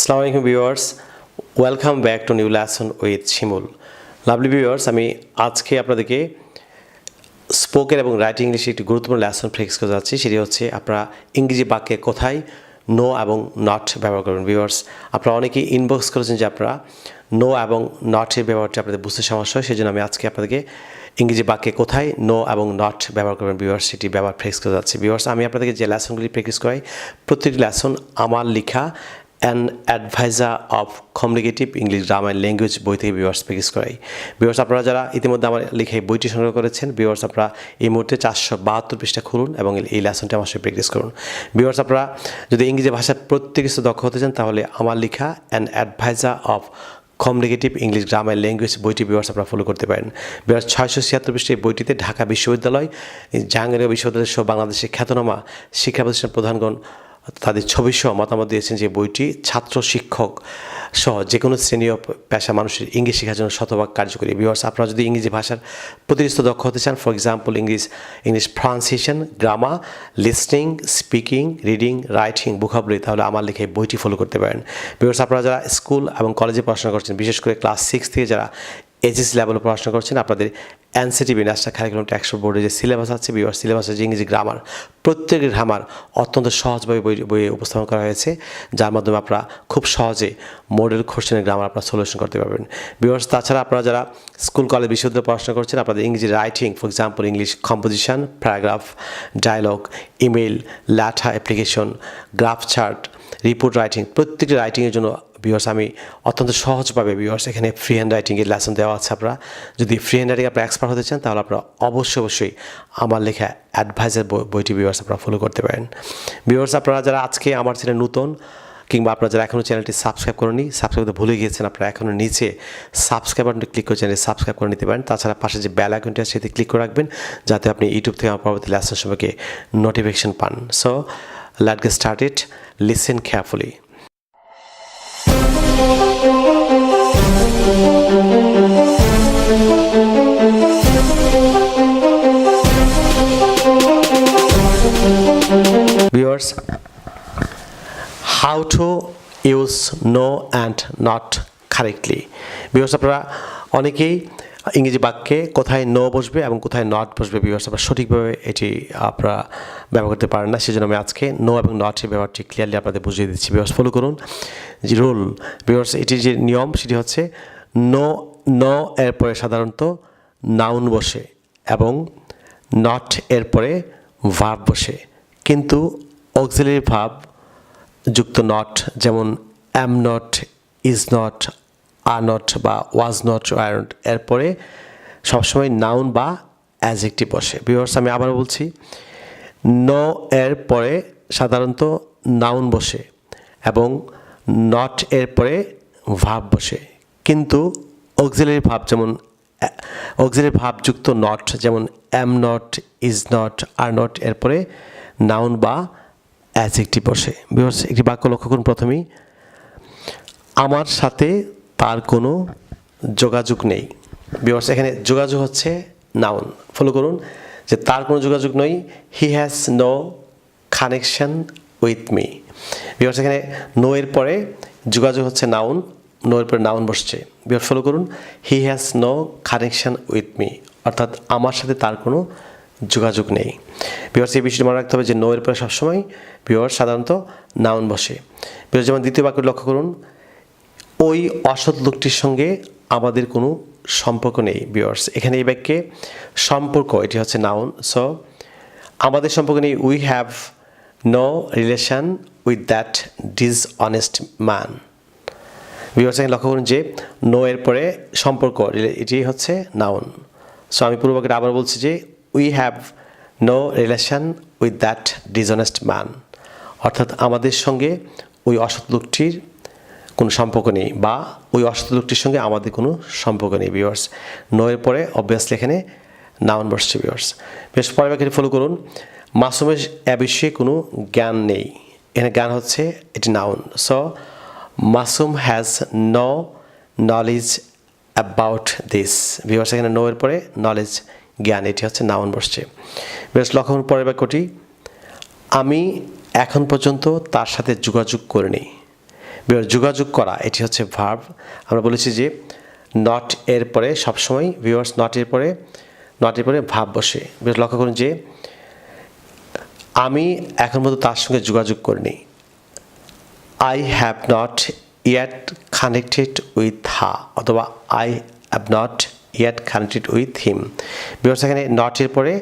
আসসালামু আলাইকুম viewers, welcome back to new lesson with Shimul. Lovely viewers, আমি আজকে আপনাদেরকে স্পোকেন এবং রাইটিং ইংলিশে একটি গুরুত্বপূর্ণ লেসন প্র্যাকটিস করে যাচ্ছি। সেটি হচ্ছে আপনারা ইংরেজি বাক্যে কোথায় নো এবং নট ব্যবহার করবেন। ভিউয়ার্স, আপনারা অনেকেই ইনবক্স করেছেন যে আপনারা নো এবং নটের ব্যবহারটি আপনাদের বুঝতে সমস্যা হয়, সেই জন্য আমি আজকে আপনাদেরকে ইংরেজি বাক্যে কোথায় নো এবং নট ব্যবহার করবেন ভিউয়ার্স সেটি ব্যবহার প্র্যাকটিস করে যাচ্ছি। ভিউয়ার্স, আমি আপনাদেরকে যে লেসনগুলি প্র্যাকটিস করাই প্রত্যেকটি লেসন আমার লেখা an adviser of communicative English grammar language বই থেকে ভিউয়ার্স প্র্যাকটিস করাই। ভিউয়ার্স, আপনারা যারা ইতিমধ্যে আমার লেখা এই বইটি সংগ্রহ করেছেন, ভিউয়ার্স আপনারা এই মুহূর্তে 472 পৃষ্ঠা খুলুন এবং এই লেসনটি আমার সাথে প্র্যাকটিস করুন। ভিউয়ার্স, আপনারা যদি ইংরেজি ভাষার প্রত্যেক কিছু দক্ষ হতে চান তাহলে আমার লেখা an adviser of communicative English grammar language বইটি ভিউয়ার্স আপনারা ফলো করতে পারেন। ভিউয়ার্স, 676 পৃষ্ঠা এই বইটিতে ঢাকা বিশ্ববিদ্যালয়, জাহাঙ্গীরনগর বিশ্ববিদ্যালয় সহ বাংলাদেশের খ্যাতনামা শিক্ষা প্রতিষ্ঠান প্রধানগণ তাদের ছবি সহ মতামত দিয়েছেন যে বইটি ছাত্র শিক্ষক সহ যে কোনো শ্রেণী ও পেশা মানুষের ইংরেজি শেখার জন্য শতভাগ কার্যকরী। ভিউয়ার্স, আপনারা যদি ইংরেজি ভাষার প্রতিষ্ঠিত দক্ষ হতে চান, for example English pronunciation, grammar, listening, speaking, reading, writing, vocabulary, তাহলে আমার লেখা এই বইটি ফলো করতে পারেন। ভিউয়ার্স, আপনারা যারা স্কুল এবং কলেজে পড়াশোনা করছেন, বিশেষ করে ক্লাস 6 থেকে যারা এইচএসসি লেভেলে পড়াশোনা করছেন, আপনাদের এনসিটিভি ন্যাশনাল কারিকুলাম ট্যাক্স বোর্ডে যে সিলেবাস আছে, ভিউয়ার্স সিলেবাস আছে ইংরেজি গ্রামার, প্রত্যেকের গ্রামার অত্যন্ত সহজভাবে বইয়ে উপস্থাপন করা হয়েছে, যার মাধ্যমে আপনারা খুব সহজে মডেল কোশ্চেনের গ্রামার আপনারা সলিউশন করতে পারবেন। ভিউয়ার্স, তাছাড়া আপনারা যারা স্কুল কলেজ বিশ্ববিদ্যালয়ে পড়াশোনা করছেন, আপনাদের ইংরেজি writing, for example English composition, paragraph, dialogue, email, letter application, graph chart, report writing, প্রত্যেকটি রাইটিংয়ের জন্য ভিউয়ার্স আমি অত্যন্ত সহজভাবে ভিউয়ার্স এখানে ফ্রি হ্যান্ড রাইটিংয়ের লেসন দেওয়া আছে। আপনারা যদি ফ্রি হ্যান্ড রাইটিং আপনারা এক্সপার্ট হতে চান তাহলে আপনারা অবশ্যই আমার লেখা অ্যাডভাইজার বইটি ভিউয়ার্স আপনারা ফলো করতে পারেন। ভিউয়ার্স, আপনারা যারা আজকে আমার চ্যানেল নতুন কিংবা আপনারা যারা এখনও চ্যানেলটি সাবস্ক্রাইব করেনি, সাবস্ক্রাইব করতে ভুলে গিয়েছেন, আপনারা এখনও নিচে সাবস্ক্রাইব বাটনটি ক্লিক করে চ্যানেল সাবস্ক্রাইব করে নিতে পারেন। তাছাড়া পাশে যে বেল আইকনটি আছে সেটি ক্লিক করে রাখবেন যাতে আপনি ইউটিউব থেকে আমার পরবর্তী লেসন সম্পর্কে নোটিফিকেশন পান। So let's get started, listen carefully. Viewers, how to use no and not correctly. Viewers, আপনারা অনেকেই ইংরেজি বাক্যে কোথায় নো বসবে এবং কোথায় নট বসবে ভিউয়ার্স আপনারা সঠিকভাবে এটি আপনারা ব্যবহার করতে পারেন না, সেজন্য আমি আজকে নো এবং নটের ব্যবহারটি ক্লিয়ারলি আপনাদের বুঝিয়ে দিচ্ছি। ভিউয়ার্স, ফলো করুন যে রুল। ভিউয়ার্স, এটির যে নিয়ম সেটি হচ্ছে নো এর পরে সাধারণত নাউন বসে এবং নট এর পরে ভার্ব বসে, কিন্তু অক্সিলারি ভার্ব যুক্ত নট যেমন am not, is not, are not বা ওয়াজ নট, আর নট এরপরে সবসময় নাউন বা অ্যাডজেক্টিভ বসে। ভিউয়ার্স, আমি আবার বলছি, নো এর পরে সাধারণত নাউন বসে এবং নট এর পরে ভার্ব বসে, কিন্তু অক্সিলারি ভার্ব যুক্ত নট যেমন am not, is not, are not এরপরে নাউন বা অ্যাডজেক্টিভ বসে। ভিউয়ার্স, একটি বাক্য লক্ষ্য করুন। প্রথমেই, আমার সাথে তার কোনো যোগাযোগ নেই। ভিউয়ার্স, এখানে যোগাযোগ হচ্ছে নাউন। ফলো করুন যে তার কোনো যোগাযোগ নেই, he has no connection with me. Viewers, এখানে নো এর পরে যোগাযোগ হচ্ছে নাউন, নো এর পরে নাউন বসছে। ভিউয়ার্স, ফলো করুন, he has no connection with me, অর্থাৎ আমার সাথে তার কোনো যোগাযোগ নেই। ভিউয়ার্স, এই বিষয়টি মনে রাখতে হবে যে নো এর পরে সবসময় ভিউয়ার্স সাধারণত নাউন বসে। ভিউয়ার্স, যেমন দ্বিতীয় বাক্য লক্ষ্য করুন, ওই অসৎ লোকটির সঙ্গে আমাদের কোনো সম্পর্ক নেই। ভিউয়ার্স, এখানে এই বাক্যে সম্পর্ক এটি হচ্ছে নাউন, সো আমাদের সম্পর্ক নেই, we have no relation with that dishonest man. Viewers, এখানে লক্ষ্য করুন যে নো এর পরে সম্পর্ক এটি হচ্ছে নাউন। সো আমি পুরো বাক্যটা আবার বলছি যে we have no relation with that dishonest man, অর্থাৎ আমাদের সঙ্গে ওই অসৎ লোকটির কোনো সম্পর্ক নেই বা ওই অসৎ লোকটির সঙ্গে আমাদের কোনো সম্পর্ক নেই। ভিউয়ার্স, নো এর পরে অবভিয়াসলি এখানে নাউন বসছে। ভিউয়ার্স, বেশ পরের বাক্যটি ফলো করুন, মাসুমের এ বিষয়ে কোনো জ্ঞান নেই। এখানে জ্ঞান হচ্ছে এটি noun, so Masum has no knowledge about this. Viewers, এখানে নো এর পরে নলেজ জ্ঞান এটি হচ্ছে নাউন বসছে। বেশ লক্ষ্য করুন পরের বাক্যটি, আমি এখন পর্যন্ত তার সাথে যোগাযোগ করিনি। ভিউয়ার্স যোগাযোগ করা এটি হচ্ছে ভার্ব। আমরা বলেছি যে নট এর পরে সবসময় ভিউয়ার্স নট এর পরে ভার্ব বসে। ভিউয়ার্স লক্ষ্য করুন যে আমি এখন পর্যন্ত তার সঙ্গে যোগাযোগ করিনি। I have not yet connected with her অথবা I have not yet connected with him. Viewers এখানে নট এর পরে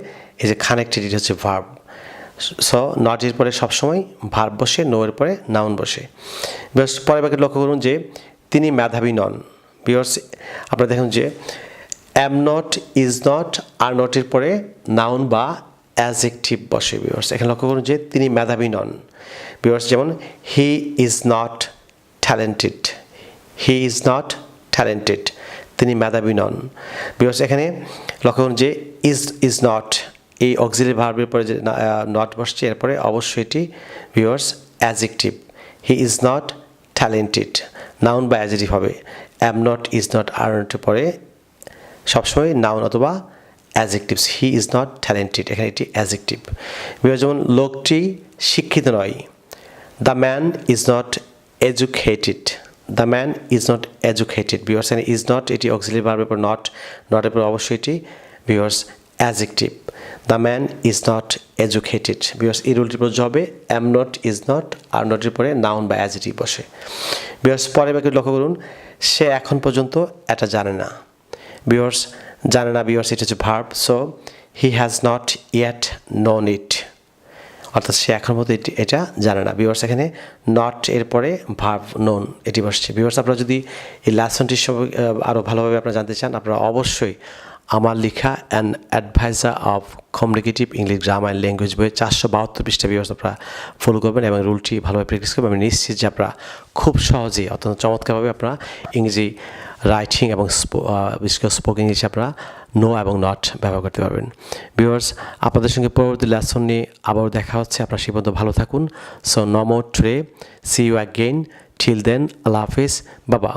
এই যে কানেক্টেড এটি হচ্ছে ভার্ব। সো নট এর পরে সবসময় ভার্ব বসে, নো এর পরে নাউন বসে। ভিউয়ার্স পরের বাক্যে লক্ষ্য করুন যে তিনি মেধাবী নন। ভিউয়ার্স আপনারা দেখুন যে অ্যাম নট, ইজ নট, আর নটের পরে নাউন বা অ্যাডজেক্টিভ বসে। ভিউয়ার্স এখানে লক্ষ্য করুন যে তিনি মেধাবী নন। ভিউয়ার্স যেমন he is not talented, he is not talented, তিনি মেধাবী নন। ভিউয়ার্স এখানে লক্ষ্য করুন যে ইজ নট এই অক্সিলারি ভার্বের পরে যে নট বসছে এরপরে অবশ্যই এটি viewers adjective. He is not talented noun বা অ্যাডজেক্টিভ হবে। অ্যাম নট, ইজ নট, আর নটের পরে সবসময় নাউন অথবা adjectives. He is not talented এখানে এটি অ্যাডজেক্টিভ। ভিউয়ার্স যেমন লোকটি শিক্ষিত নয়। The man is not educated, the man is not educated. Viewers এখানে ইজ নট এটি অক্সিলারি ভার্বের পর নটের পর অবশ্যই এটি viewers adjective. The man is not educated. Viewers এই রুলটি প্রযোজ্য হবে অ্যাম নট, ইজ নট, আর নটের পরে নাউন বা অ্যাডজেক্টিভ বসে। ভিউয়ার্স পরের বাক্যে লক্ষ্য করুন সে এখন পর্যন্ত এটা জানে না। ভিউয়ার্স জানে না, ভিউয়ার্স এটা হচ্ছে verb. So he has not yet known it, অর্থাৎ সে এখন পর্যন্ত এটা জানে না। ভিউয়ার্স এখানে নট এর পরে ভার্ব নোন এটি বসছে। ভিউয়ার্স আপনারা যদি এই লেসনটির আরও ভালোভাবে আপনারা জানতে চান আপনারা অবশ্যই আমার লেখা an adviser of communicative English grammar and language বইয়ের 472 পৃষ্ঠা ভিউয়ার্স আপনারা ফলো করবেন এবং রুলটি ভালোভাবে প্র্যাকটিস করবেন। আমি নিশ্চিত যে আপনারা খুব সহজেই অত্যন্ত চমৎকারভাবে আপনারা ইংরেজি রাইটিং এবং বিশেষ করে স্পোকেন ইংলিশ আপনারা নো এবং নট ব্যবহার করতে পারবেন। ভিউয়ার্স আপনাদের সঙ্গে পরবর্তী লেসন নিয়ে আবারও দেখা হচ্ছে। আপনারা সেই পর্যন্ত ভালো থাকুন। So no more today, see you again, till then, আল্লাহ হাফিজ, বাবা।